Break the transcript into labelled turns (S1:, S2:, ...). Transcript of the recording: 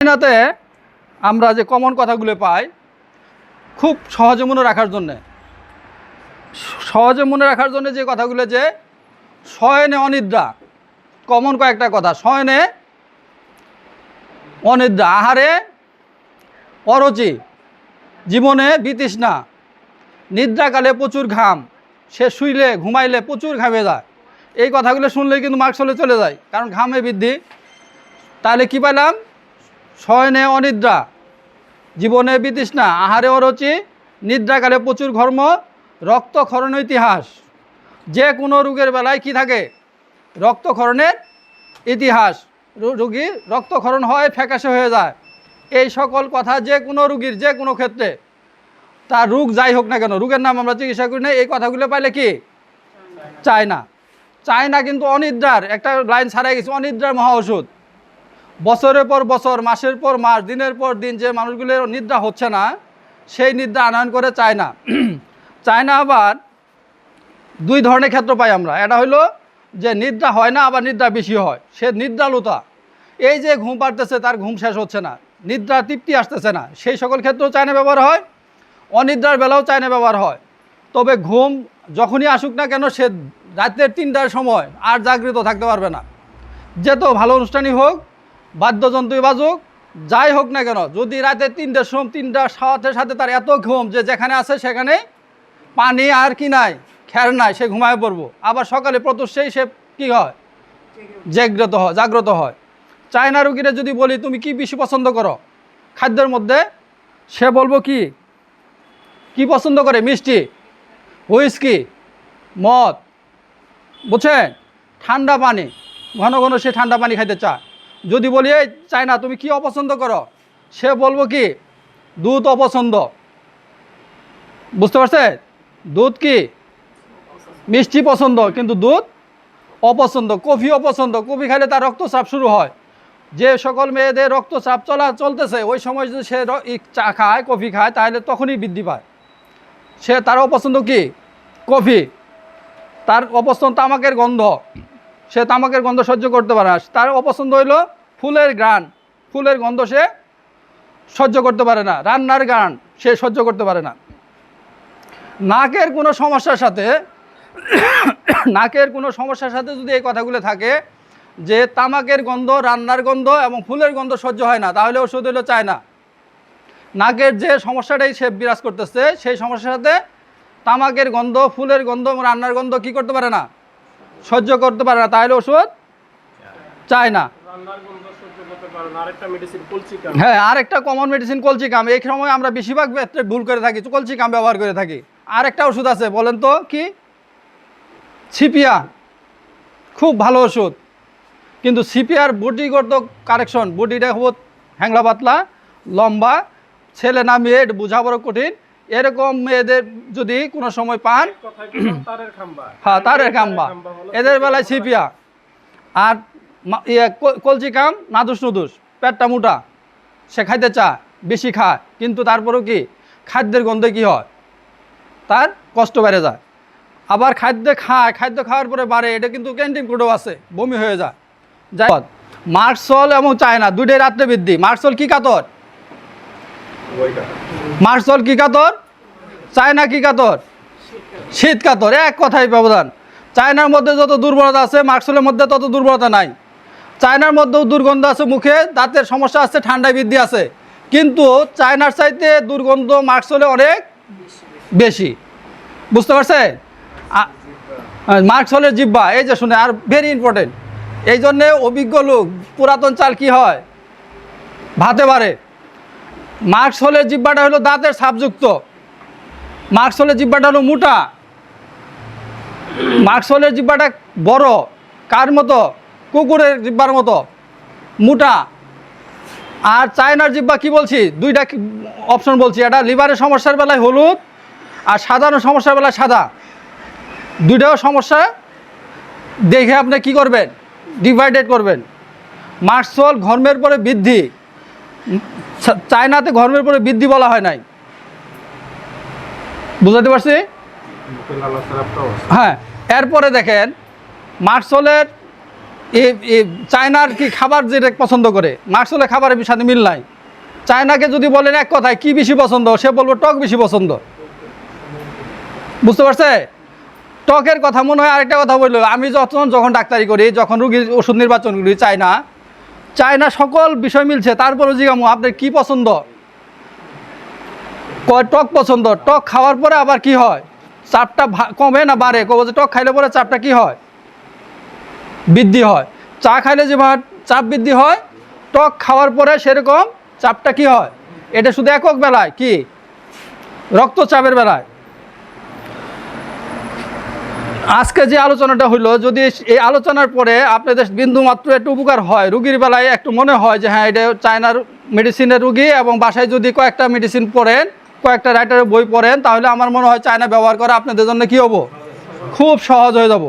S1: চায়নাতে আমরা যে কমন কথাগুলো পাই খুব সহজে মনে রাখার জন্য যে কথাগুলো যে শয়নে অনিদ্রা, কমন কয়েকটা কথা। শয়নে অনিদ্রা, আহারে অরুচি, জীবনে বিতৃষ্ণা, নিদ্রাকালে প্রচুর ঘাম, সে শুইলে ঘুমাইলে প্রচুর ঘামে যায়। এই কথাগুলো শুনলেই কিন্তু মার্কসলে চলে যায়, কারণ ঘামে বৃদ্ধি। তাহলে কি পেলাম? শয়নে অনিদ্রা, জীবনে বিতৃষ্ণা, আহারে অরুচি, নিদ্রাকালে প্রচুর ঘর্ম, রক্তক্ষরণ ইতিহাস। যে কোনো রোগের বেলায় কি থাকে? রক্তক্ষরণের ইতিহাস। রোগীর রক্তক্ষরণ হয়, ফ্যাকাশে হয়ে যায়। এই সকল কথা যে কোনো রোগীর যে কোনো ক্ষেত্রে, তার রোগ যাই হোক না কেন, রোগের নাম আমরা চিকিৎসা করি না, এই কথাগুলো পাইলে কি চায়না কিন্তু অনিদ্রার একটা লাইন ছাড়াই গেছে, অনিদ্রার মহা ওষুধ। বছরের পর বছর, মাসের পর মাস, দিনের পর দিন যে মানুষগুলোর নিদ্রা হচ্ছে না, সেই নিদ্রা আনয়ন করে চায়না। চায়না আবার দুই ধরনের ক্ষেত্র পাই আমরা। এটা হলো যে নিদ্রা হয় না, আবার নিদ্রা বেশি হয়, সে নিদ্রালুতা। এই যে ঘুম পাড়তেছে, তার ঘুম শেষ হচ্ছে না, নিদ্রা তৃপ্তি আসতেছে না, সেই সকল ক্ষেত্রেও চায়না ব্যবহার হয়। অনিদ্রার বেলাও চায়না ব্যবহার হয়। তবে ঘুম যখনই আসুক না কেন, সে রাতের 3টার সময় আর জাগৃত থাকতে পারবে না। যেত ভালো অনুষ্ঠানই হোক, বাদ্যযন্ত্রই বাজুক, যাই হোক না কেন, যদি রাতে 3টার সময়, 3টার সাথে সাথে তার এত ঘুম যে যেখানে আছে সেখানে পানি আর কি নাই, খের নাই, সে ঘুমায় পড়বো। আবার সকালে প্রত্যুষেই সে কি হয়? জাগ্রত হয়। চায়না রুগীরা যদি বলি তুমি কি বেশি পছন্দ করো খাদ্যের মধ্যে, সে বলবো কি পছন্দ করে? মিষ্টি, হুইস্কি, মদ, বুঝছেন, ঠান্ডা পানি, ঘন ঘন সে ঠান্ডা পানি খাইতে চায়। যদি বলি এই চায়না তুমি কি অপছন্দ করো, সে বলবো কি দুধ অপছন্দ। বুঝতে পারছে? দুধ কি মিষ্টি পছন্দ, কিন্তু দুধ অপছন্দ। কফি অপছন্দ, কফি খাইলে তার রক্তচাপ শুরু হয়। যে সকল মেয়েদের রক্তচাপ চলতেছে, ওই সময় যদি সে চা খায়, কফি খায়, তাহলে তখনই বৃদ্ধি পায়। তার অপছন্দ কি? কফি। তার অপছন্দ তামাকের গন্ধ, সে তামাকের গন্ধ সহ্য করতে পারে না। তার অপছন্দ হইল ফুলের ঘ্রাণ, ফুলের গন্ধ সে সহ্য করতে পারে না। রান্নার ঘ্রাণ সে সহ্য করতে পারে না। নাকের কোনো সমস্যার সাথে যদি এই কথাগুলো থাকে যে তামাকের গন্ধ, রান্নার গন্ধ এবং ফুলের গন্ধ সহ্য হয় না, তাহলে ওষুধ হলো চায়না। নাকের যে সমস্যাটাই সে বিরাজ করতেছে, সেই সমস্যার সাথে তামাকের গন্ধ, ফুলের গন্ধ এবং রান্নার গন্ধ কি করতে পারে না? সহ্য করতে পারে না, তাহলে ওষুধ চায়না। হ্যাঁ, আরেকটা কমন মেডিসিন কলচিকাম। এই সময় আমরা বেশিরভাগ ক্ষেত্রে ভুল করে থাকি, কলচিকাম ব্যবহার করে থাকি। আরেকটা ওষুধ আছে, বলেন তো কি? সিপিয়া। খুব ভালো ওষুধ, কিন্তু সিপিআর বডিগত কারেকশন, বডিটা খুব হ্যাংলা পাতলা, লম্বা, ছেলে না মেয়ে বোঝা বড় কঠিন। এরকম মেয়েদের যদি কোনো সময় পান, হ্যাঁ তারের খাম্বা, এদের বেলায় সিপিয়া। আর কলচিকাম নাদুস নুদুস, পেটটা মোটা, সে খাইতে চায়, বেশি খায়, কিন্তু তারপরেও কি খাদ্যের গন্ধে কি হয়? তার কষ্ট বেড়ে যায়। আবার খাদ্য খাওয়ার পরে বাড়ে, এটা কিন্তু ক্যান্টিন কোডও আছে, বমি হয়ে যায়। যাই হোক, মার্কসল এবং চায়না দুইটাই রাত্রে বৃদ্ধি। মার্কসল কি কাতর? মার্কসল কি কাতর? চায়না কি কাতর? শীত কাতর। এক কথাই ব্যবধান। চায়নার মধ্যে যত দুর্বলতা আছে, মার্কসলের মধ্যে তত দুর্বলতা নাই। চায়নার মধ্যেও দুর্গন্ধ আছে, মুখে দাঁতের সমস্যা আছে, ঠান্ডায় বৃদ্ধি আছে, কিন্তু চায়নার চাইতে দুর্গন্ধ মার্কসলে অনেক বেশি। বুঝতে পারছে? মার্কসলের জিহ্বা, এই যে শুনে, আর ভেরি ইম্পর্টেন্ট, এই জন্যে অভিজ্ঞ লোক, পুরাতন চাল কি হয়? ভাতে বাড়ে। মার্কসলের জিহ্বাটা হলো দাঁতের ছাপযুক্ত, মার্কসলের জিহ্বাটা হলো মোটা, মার্কসলের জিহ্বাটা বড়, কার মতো? কুকুরের জিহ্বার মতো মোটা। আর চায়নার জিহ্বা কি বলছি? দুইটা অপশন বলছি, এটা লিভারের সমস্যার বেলায় হলুদ, আর সাধারণ সমস্যার বেলায় সাদা। দুইটাও সমস্যা দেখে আপনি কি করবেন? ডিভাইডেড করবেন। মার্কসল ঘর্মের পরে বৃদ্ধি, চায়নাতে ঘর্মের পরে বৃদ্ধি বলা হয় নাই। বুঝাতে পারছি? হ্যাঁ। এরপরে দেখেন, মার্কসলের চায়নার কি খাবার যেটা পছন্দ করে, মার্কসুলের খাবারের সাথে মিল নাই। চায়নাকে যদি বলেন এক কথায় কি বেশি পছন্দ, সে বলবো টক বেশি পছন্দ। বুঝতে পারছে? টকের কথা মনে হয় আরেকটা কথা বললো, আমি যখন ডাক্তারি করি, যখন রুগীর ওষুধ নির্বাচন করি, চায়না সকল বিষয় মিলছে, তারপরে জিজ্ঞামু আপনার কি পছন্দ, কয় টক পছন্দ। টক খাওয়ার পরে আবার কি হয়, চাপটা কমে না বাড়ে? কব যে টক খাইলে পরে চাপটা কি হয়, বৃদ্ধি হয়। চা খাইলে যে চাপ বৃদ্ধি হয়, টক খাওয়ার পরে সেরকম চাপটা কি হয়। এটা শুধু একক বেলায়, কি রক্তচাপের বেলায়। আজকে যে আলোচনাটা হইলো, যদি এই আলোচনার পরে আপনাদের বিন্দু মাত্র একটু উপকার হয়, রুগীর বেলায় একটু মনে হয় যে হ্যাঁ এটা চায়নার মেডিসিনের রুগী, এবং বাসায় যদি কয়েকটা মেডিসিন পড়েন, কয়েকটা রাইটারের বই পড়েন, তাহলে আমার মনে হয় চায়না ব্যবহার করা আপনাদের জন্য কি হবো, খুব সহজ হয়ে যাব।